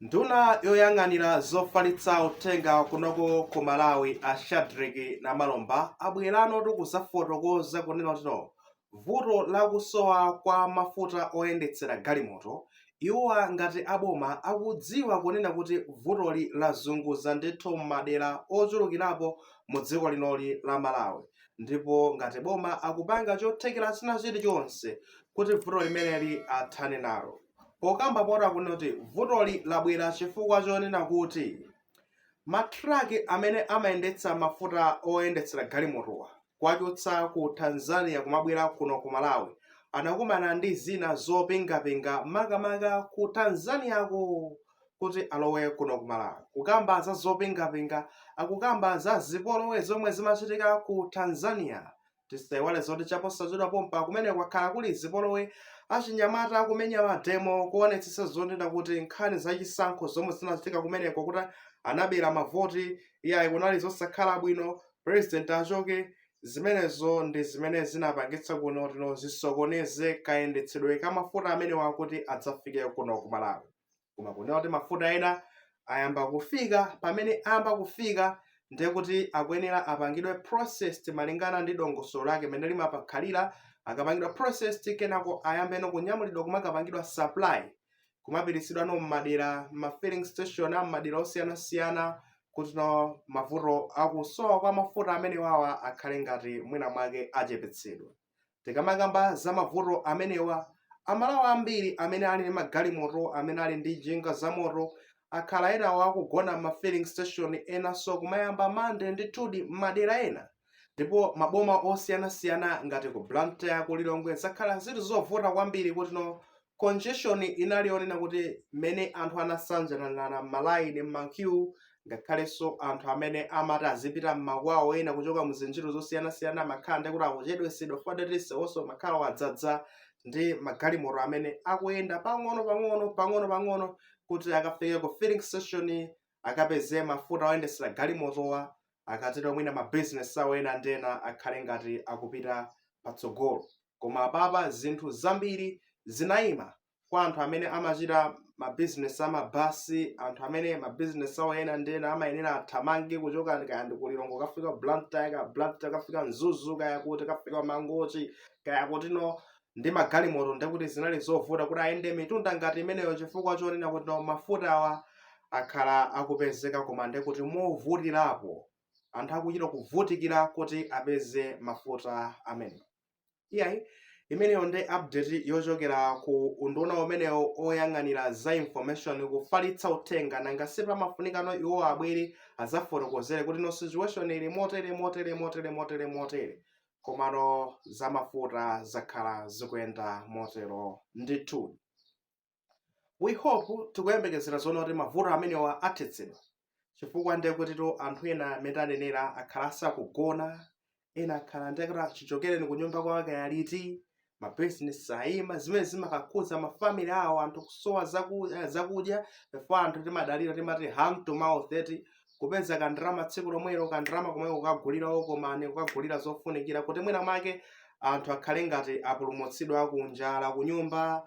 Nduna yoyang'anira zofalitsa uthenga kunoko ku Malawi a Shadrack Namalomba abwerano kuzafotokoza kunena kuti vuto lakusowa kwa mafuta oyendetsera galimoto iwowa ngati aboma akudziwa kunena kuti vutoli lazunguza ndithu m'madera ochulukirapo mu dziko linoli la Malawi, ndipo ngati boma akupanga chothekera china chilichonse kuti vuto limeneli athane nalo. Pokamba pota kunena kuti vutoli labwera chifukwa chonena kuti matraki amene amayendetsa mafuta oyendetsera galimotowa kuwachotsa ku Tanzania kumabwera kuno ku Malawi anakumana ndi zina zopingapinga makamaka ku Tanzaniako kuti alowe kuno ku Malawi. Kukamba za zopingapinga akukamba za zipolowe zomwe zimachitika ku Tanzania. Tisaiwale zoti chaposachedwa pompa kumene kwakhala kuli zipolowe achinyamata kumenya mademo kuonetsetsa zonena kuti nkhani zachisankho zomwe zinachitika kumeneko kuti anabera mavoti iyayi kunali zosakhala bwino president achoke. Zimenezo ndi zimene zinapangitsa kuno zisokoneze kayendetsedwe ka mafuta amenewa kuti adzafike kuno ku Malawi. Koma kunena kuti mafuta ena ayamba kufika, pamene ayamba kufika ndiye kuti akuyenera apangidwe processed malingana ndi dongosolo lake limene limapakhalira. Akapangidwa processed kenako ayambeno kunyamulidwa kumakapangidwa supply kumapiritsidwa m'madera ma filling station m'madera osiyanasiyana kuti mavuto akusowa kwa mafuta amenewawa akhale ngati mwina mwake achepetsedwa. Tikamakamba za mavuto amenewa amalawi ambiri amene ali ndi magalimoto amene ali ndi njinga za moto akhala enawo akugona ma filling station enanso kumayamba mande ndithudi m'madera ena, ndipo maboma osiyanasiyana ngati ku Blantyre ku Lilongwe zakhala zili zovuta kwambiri kuti congestion inali yonena kuti mmene anthu anasanjana m'malayini m'maqueue, ngakhalenso anthu amene amati azipita m'makwawo ena kuchoka muzinjiro zosiyanasiyana makhala ndi kuti akuchedwesedwa fadetisewonso makhala adzadza ndi magalimoto amene akuyenda pang'ono kuti akafike ku filling station akapeze mafuta oyendetsera galimotowa akatero mwina ma business awo ena ndena akhale ngati akupita patsogolo. Koma apapa zinthu zambiri zinayima kwa anthu amene amachita ma business amabasi, anthu amene ma business awo ena ndena amayenera athamange kuchoka kaya ndi ku Lilongwe kafika Blantyre, kafika Mzuzu, kaya kuti kafika Mangochi, kaya kuti ndi magalimoto ndekuti zinali zovuta kuti ayende mitunda ngati imeneyo chifukwa chonena kuti mafuta awa akhala akupezeka koma ndekuti movutirapo anthu akuchita kuvutikira kuti apeze mafuta amenewo. Iyayi imeneyo ndi update yochokera ku unduna umenewo oyang'anira za information kufalitsa uthenga nanga sipamafunikano iwo abwere azafotokozere kuti situation ili motere komano za mafuta zakhala zikuyenda motero ndithu. We hope tikuyembekezera zoona kuti mavuto amenewa athetsedwa chifukwa ndekuti anthu ena amene anenera akhala asakugona, ena akhala ndekuti chichokereni ku nyumba kwawo kayaliti, ma business ayima, zimene zimakakhudza ma family awo, anthu kusowa zakudya chifukwa anthu timadalira timati hand to mouth, kupeza kandrama tsiku lomwelo kandrama komwe kukagulirawo komane kukagulira zofunikira kuti mwina mwake anthu akhale ngati apulumutsidwa kunjala ku nyumba,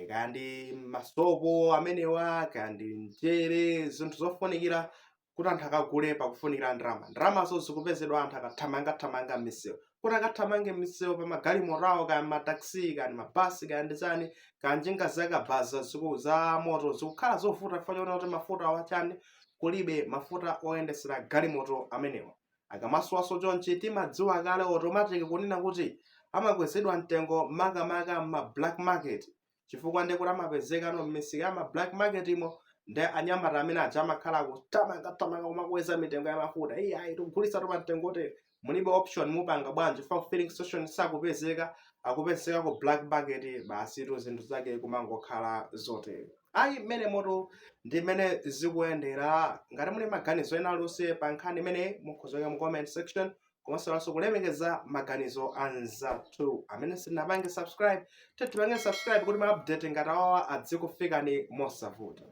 kaya ndi masopo amenewa, kaya ndi mchere, zinthu zofunikira kuti anthu akagule pakufunikira ndramazo zikupezedwa anthu akathamanga m'misewu. Kuti akathamange m'misewu pa magalimoto awo, kaya mataxi, kaya ndi mabasi, kaya ndi chani, kaya njinga zakabaza za moto zikukhala zovuta chifukwa chonena kuti mafuta awachani kulibe mafuta oyendetsera galimoto amenewa. Akamasowaso chonchi timadziwa kale automatic kunena kuti amakwezedwa mtengo makamaka ma black market chifukwa ndekuti amapezeka m'misika ya ma black market imo ndi anyamata amene aja amakhala kutamanga kumakweza mitengo ya mafuta. Iyayi tikugulitsa pa mtengo tere, mulibe option mupanga bwanji chifukwa filling station sakupezeka, akupezeka ku black market, basi zinthu zake kumangokhala zotere. Ayi mmene moto ndi mmene zikuyendera. Ngati muli maganizo ena aliwonse pa nkhani imene mukhozoka mu comment section, komanso kulemekeza maganizo anzathu amene sinapange subscribe, tipange subscribe kuti ma update ngati awawa adzikufikani mosavuta.